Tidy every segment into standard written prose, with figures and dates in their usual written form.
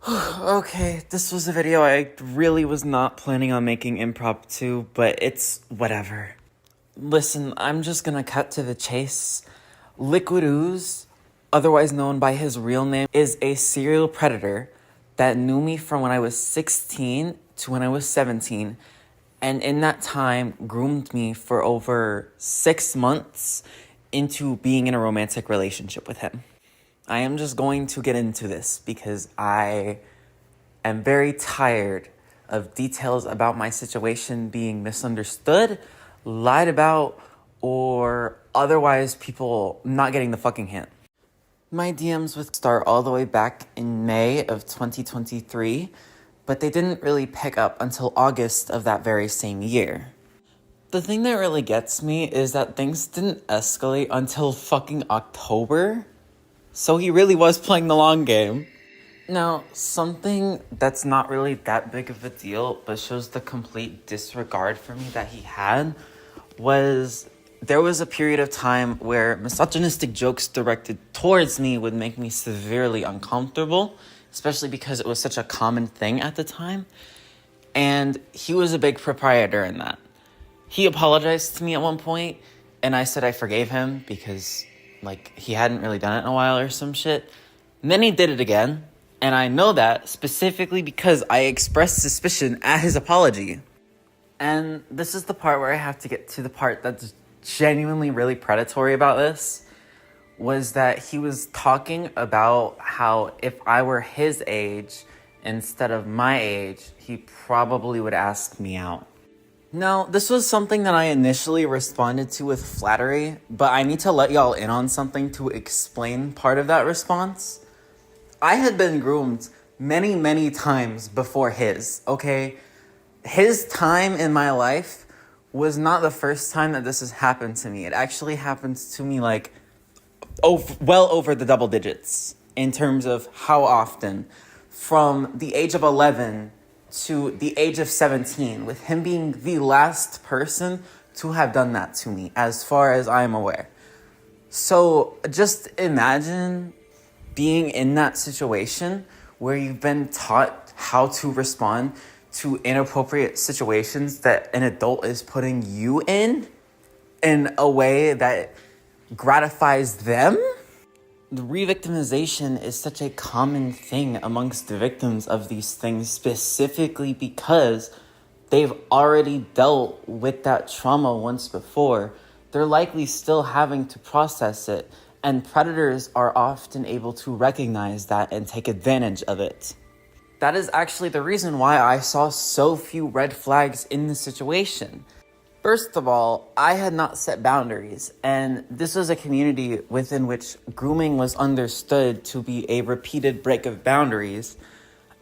Okay, this was a video I really was not planning on making impromptu, but it's whatever. Listen, I'm just gonna cut to the chase. LwqwydUuz, otherwise known by his real name, is a serial predator that knew me from when I was 16 to when I was 17, and in that time groomed me for over 6 months into being in a romantic relationship with him. I am just going to get into this because I am very tired of details about my situation being misunderstood, lied about, or otherwise people not getting the fucking hint. My DMs would start all the way back in May of 2023, but they didn't really pick up until August of that very same year. The thing that really gets me is that things didn't escalate until fucking October. So he really was playing the long game. Now, something that's not really that big of a deal, but shows the complete disregard for me that he had, was there was a period of time where misogynistic jokes directed towards me would make me severely uncomfortable, especially because it was such a common thing at the time. And he was a big proprietor in that. He apologized to me at one point, and I said I forgave him because he hadn't really done it in a while or some shit. And then he did it again, and I know that specifically because I expressed suspicion at his apology. And this is the part where I have to get to the part that's genuinely really predatory about this, was that he was talking about how if I were his age instead of my age, he probably would ask me out. Now, this was something that I initially responded to with flattery, but I need to let y'all in on something to explain part of that response. I had been groomed many, many times before his, okay? His time in my life was not the first time that this has happened to me. It actually happens to me well over the double digits in terms of how often. From the age of 11 to the age of 17, with him being the last person to have done that to me, as far as I'm aware. So just imagine being in that situation where you've been taught how to respond to inappropriate situations that an adult is putting you in a way that gratifies them. The re-victimization is such a common thing amongst the victims of these things, specifically because they've already dealt with that trauma once before. They're likely still having to process it, and predators are often able to recognize that and take advantage of it. That is actually the reason why I saw so few red flags in the situation. First of all, I had not set boundaries, and this was a community within which grooming was understood to be a repeated break of boundaries.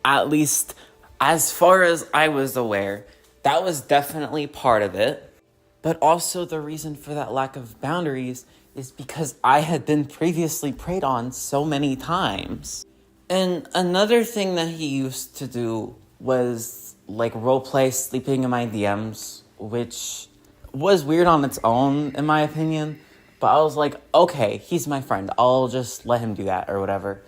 At least, as far as I was aware, that was definitely part of it. But also the reason for that lack of boundaries is because I had been previously preyed on so many times. And another thing that he used to do was roleplay sleeping in my DMs, which was weird on its own, in my opinion. But I was like, okay, he's my friend. I'll just let him do that or whatever.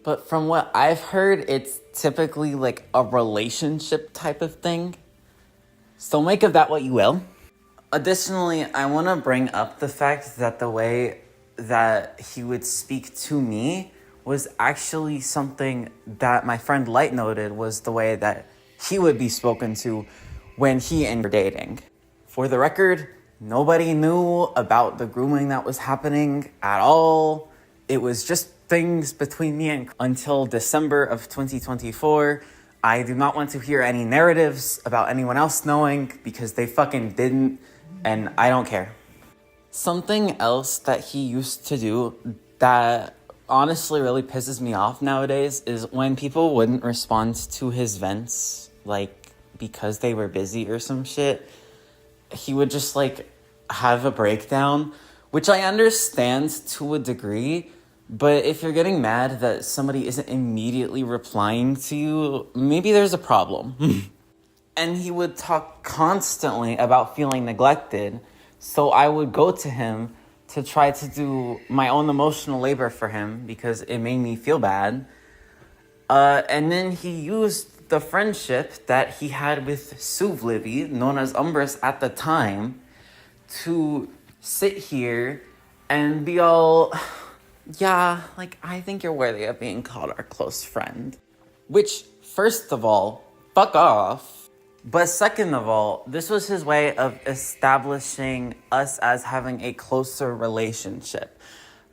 But from what I've heard, it's typically a relationship type of thing. So make of that what you will. Additionally, I want to bring up the fact that the way that he would speak to me was actually something that my friend Light noted was the way that he would be spoken to when he and her dating. For the record, nobody knew about the grooming that was happening at all. It was just things between me and until December of 2024. I do not want to hear any narratives about anyone else knowing because they fucking didn't, and I don't care. Something else that he used to do that honestly really pisses me off nowadays is when people wouldn't respond to his vents, because they were busy or some shit. He would just have a breakdown, which I understand to a degree, but if you're getting mad that somebody isn't immediately replying to you, maybe there's a problem. And he would talk constantly about feeling neglected, so I would go to him to try to do my own emotional labor for him because it made me feel bad. And then he used the friendship that he had with Suvlivi, known as Umbris at the time, to sit here and be all, yeah, like, I think you're worthy of being called our close friend. Which, first of all, fuck off. But second of all, this was his way of establishing us as having a closer relationship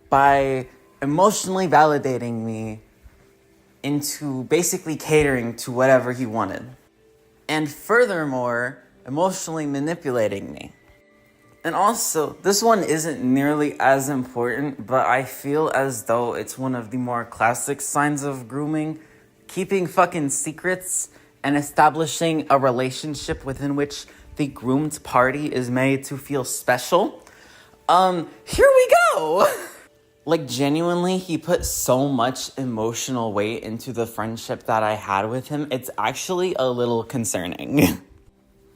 by emotionally validating me into basically catering to whatever he wanted. And furthermore, emotionally manipulating me. And also, this one isn't nearly as important, but I feel as though it's one of the more classic signs of grooming. Keeping fucking secrets and establishing a relationship within which the groomed party is made to feel special. Here we go! Like, genuinely, he put so much emotional weight into the friendship that I had with him, it's actually a little concerning.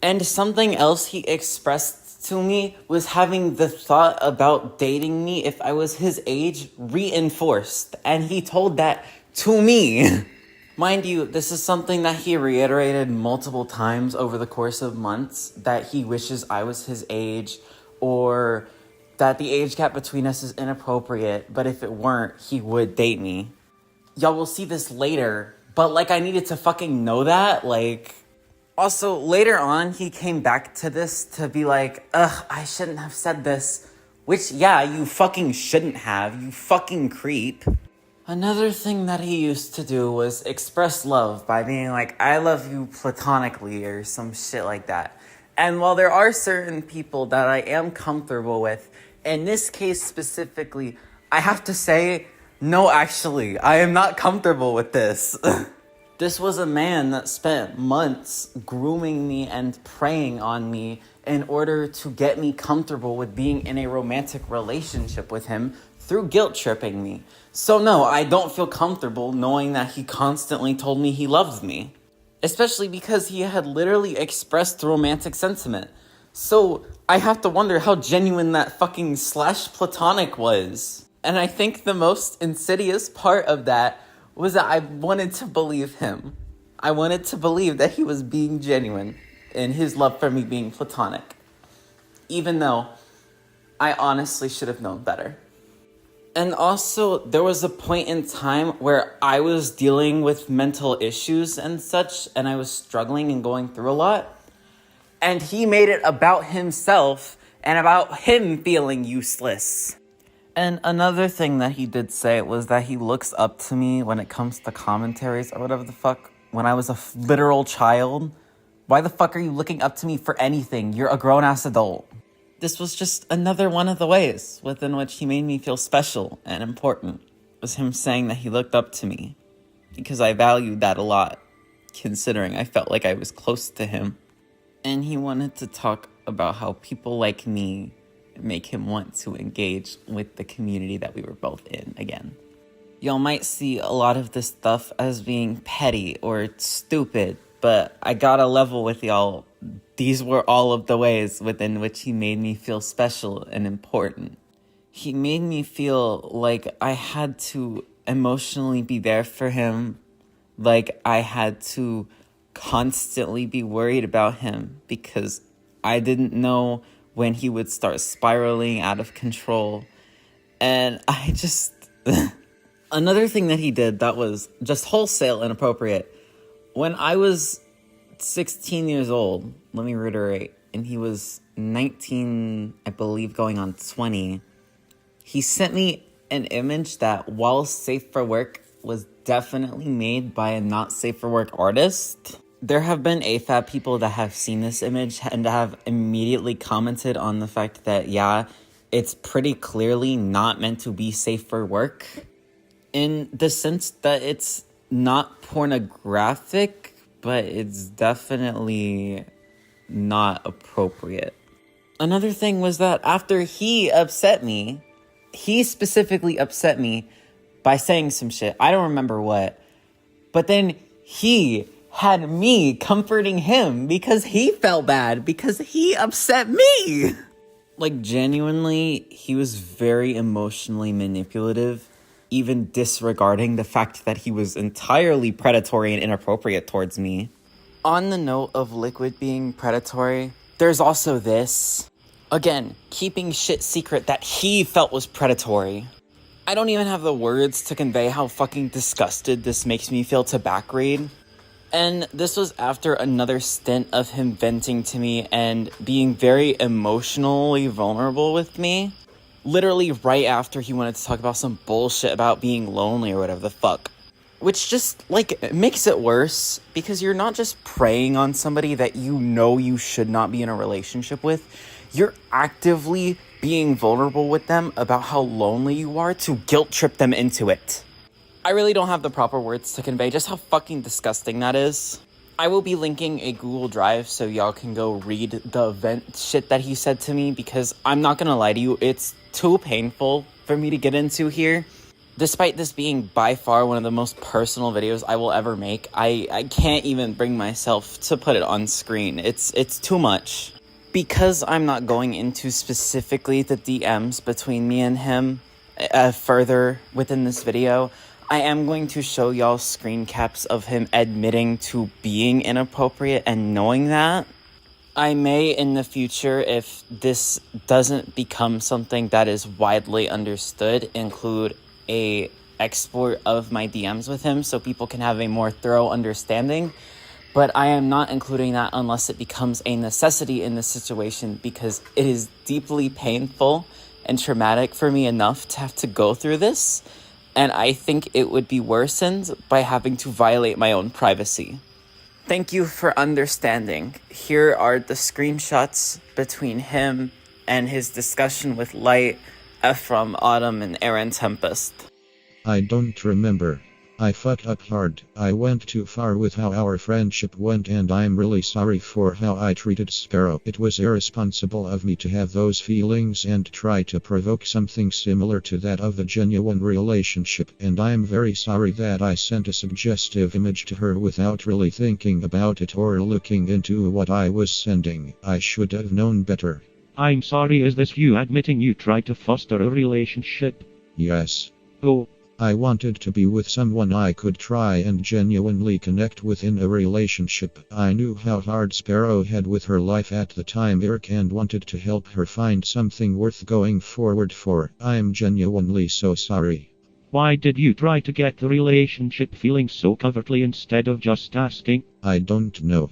And something else he expressed to me was having the thought about dating me if I was his age reinforced. And he told that to me. Mind you, this is something that he reiterated multiple times over the course of months, that he wishes I was his age, or that the age gap between us is inappropriate, but if it weren't, he would date me. Y'all will see this later, but like, I needed to fucking know that, like. Also, later on, he came back to this to be like, I shouldn't have said this. Which, yeah, you fucking shouldn't have, you fucking creep. Another thing that he used to do was express love by being like, I love you platonically, or some shit like that. And while there are certain people that I am comfortable with, in this case specifically, I have to say, no, actually, I am not comfortable with this. This was a man that spent months grooming me and preying on me in order to get me comfortable with being in a romantic relationship with him through guilt tripping me. So no, I don't feel comfortable knowing that he constantly told me he loved me. Especially because he had literally expressed romantic sentiment. So I have to wonder how genuine that fucking / platonic was. And I think the most insidious part of that was that I wanted to believe him. I wanted to believe that he was being genuine in his love for me being platonic. Even though I honestly should have known better. And also, there was a point in time where I was dealing with mental issues and such, and I was struggling and going through a lot. And he made it about himself and about him feeling useless. And another thing that he did say was that he looks up to me when it comes to commentaries or whatever the fuck. When I was a literal child, why the fuck are you looking up to me for anything? You're a grown-ass adult. This was just another one of the ways within which he made me feel special and important, was him saying that he looked up to me, because I valued that a lot, considering I felt like I was close to him. And he wanted to talk about how people like me make him want to engage with the community that we were both in again. Y'all might see a lot of this stuff as being petty or stupid, but I gotta level with y'all. These were all of the ways within which he made me feel special and important. He made me feel like I had to emotionally be there for him, like I had to constantly be worried about him because I didn't know when he would start spiraling out of control. And I just... Another thing that he did that was just wholesale inappropriate. When I was 16 years old, let me reiterate, and he was 19, I believe, going on 20, he sent me an image that, while safe for work, was definitely made by a not safe for work artist. There have been AFAB people that have seen this image and have immediately commented on the fact that, yeah, it's pretty clearly not meant to be safe for work, in the sense that it's not pornographic, but it's definitely not appropriate. Another thing was that after he upset me, he specifically upset me by saying some shit. I don't remember what. But then he had me comforting him because he felt bad because he upset me. Like, genuinely, he was very emotionally manipulative even disregarding the fact that he was entirely predatory and inappropriate towards me. On the note of Liquid being predatory, there's also this. Again, keeping shit secret that he felt was predatory. I don't even have the words to convey how fucking disgusted this makes me feel to back read. And this was after another stint of him venting to me and being very emotionally vulnerable with me. Literally right after he wanted to talk about some bullshit about being lonely or whatever the fuck. Which just, like, makes it worse, because you're not just preying on somebody that you know you should not be in a relationship with. You're actively being vulnerable with them about how lonely you are to guilt trip them into it. I really don't have the proper words to convey just how fucking disgusting that is. I will be linking a Google Drive so y'all can go read the event shit that he said to me, because I'm not gonna lie to you, it's too painful for me to get into here. Despite this being by far one of the most personal videos I will ever make, I can't even bring myself to put it on screen. It's too much. Because I'm not going into specifically the DMs between me and him further within this video, I am going to show y'all screen caps of him admitting to being inappropriate and knowing that. I may in the future, if this doesn't become something that is widely understood, include a export of my DMs with him so people can have a more thorough understanding. But I am not including that unless it becomes a necessity in this situation, because it is deeply painful and traumatic for me enough to have to go through this. And I think it would be worsened by having to violate my own privacy. Thank you for understanding. Here are the screenshots between him and his discussion with Light, Ephraim, Autumn, and Aaron Tempest. I don't remember. I fucked up hard. I went too far with how our friendship went, and I'm really sorry for how I treated Sparrow. It was irresponsible of me to have those feelings and try to provoke something similar to that of a genuine relationship, and I'm very sorry that I sent a suggestive image to her without really thinking about it or looking into what I was sending. I should have known better. I'm sorry, is this you admitting you tried to foster a relationship? Yes. Oh. I wanted to be with someone I could try and genuinely connect with in a relationship. I knew how hard Sparrow had with her life at the time, Eric, and wanted to help her find something worth going forward for. I'm genuinely so sorry. Why did you try to get the relationship feeling so covertly instead of just asking? I don't know.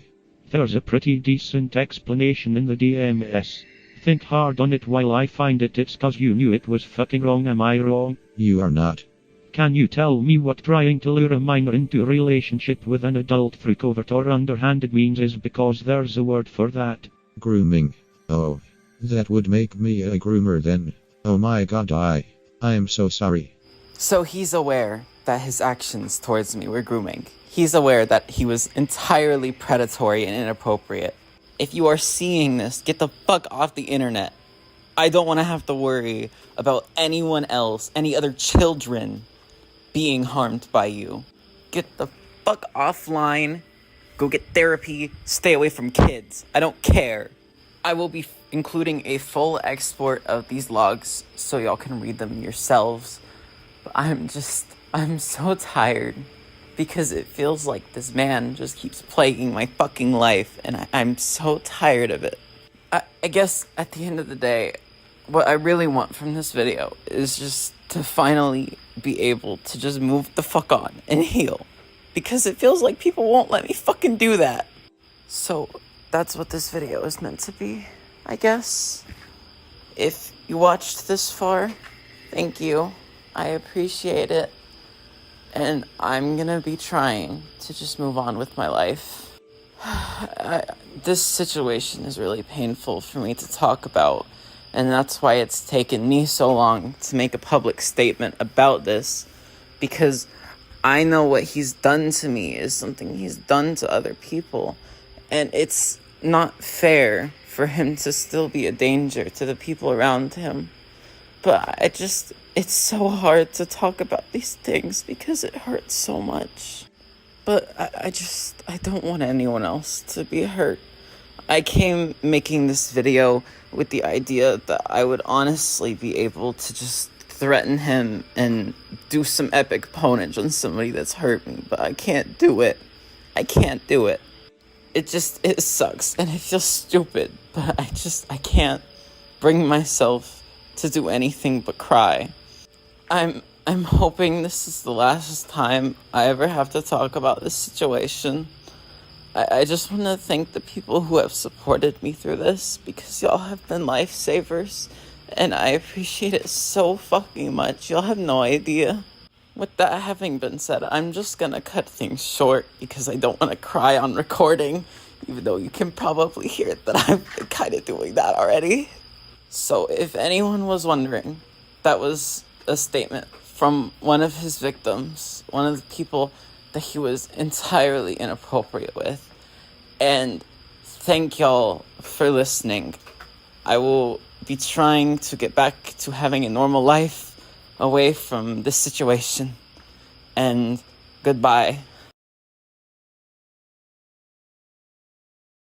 There's a pretty decent explanation in the DMS. Think hard on it while I find it. It's 'cause you knew it was fucking wrong. Am I wrong? You are not. Can you tell me what trying to lure a minor into a relationship with an adult through covert or underhanded means is, because there's a word for that? Grooming. Oh, that would make me a groomer then. Oh my god, I'm so sorry. So he's aware that his actions towards me were grooming. He's aware that he was entirely predatory and inappropriate. If you are seeing this, get the fuck off the internet. I don't want to have to worry about anyone else, any other children, being harmed by you. Get the fuck offline. Go get therapy. Stay away from kids. I don't care. I will be including a full export of these logs so y'all can read them yourselves. But I'm so tired, because it feels like this man just keeps plaguing my fucking life, and I'm so tired of it. I guess at the end of the day, what I really want from this video is just to finally be able to just move the fuck on and heal. Because it feels like people won't let me fucking do that. So that's what this video is meant to be, I guess. If you watched this far, thank you. I appreciate it. And I'm gonna be trying to just move on with my life. This situation is really painful for me to talk about. And that's why it's taken me so long to make a public statement about this. Because I know what he's done to me is something he's done to other people. And it's not fair for him to still be a danger to the people around him. But it's so hard to talk about these things because it hurts so much. But I don't want anyone else to be hurt. I came making this video with the idea that I would honestly be able to just threaten him and do some epic ponage on somebody that's hurt me, but I can't do it. I can't do it. It sucks and it feels stupid, but I can't bring myself to do anything but cry. I'm hoping this is the last time I ever have to talk about this situation. I just want to thank the people who have supported me through this, because y'all have been lifesavers, and I appreciate it so fucking much. Y'all have no idea. With that having been said, I'm just gonna cut things short because I don't want to cry on recording, even though you can probably hear that I'm kind of doing that already. So if anyone was wondering, that was a statement from one of his victims, one of the people that he was entirely inappropriate with. And thank y'all for listening. I will be trying to get back to having a normal life away from this situation. And goodbye.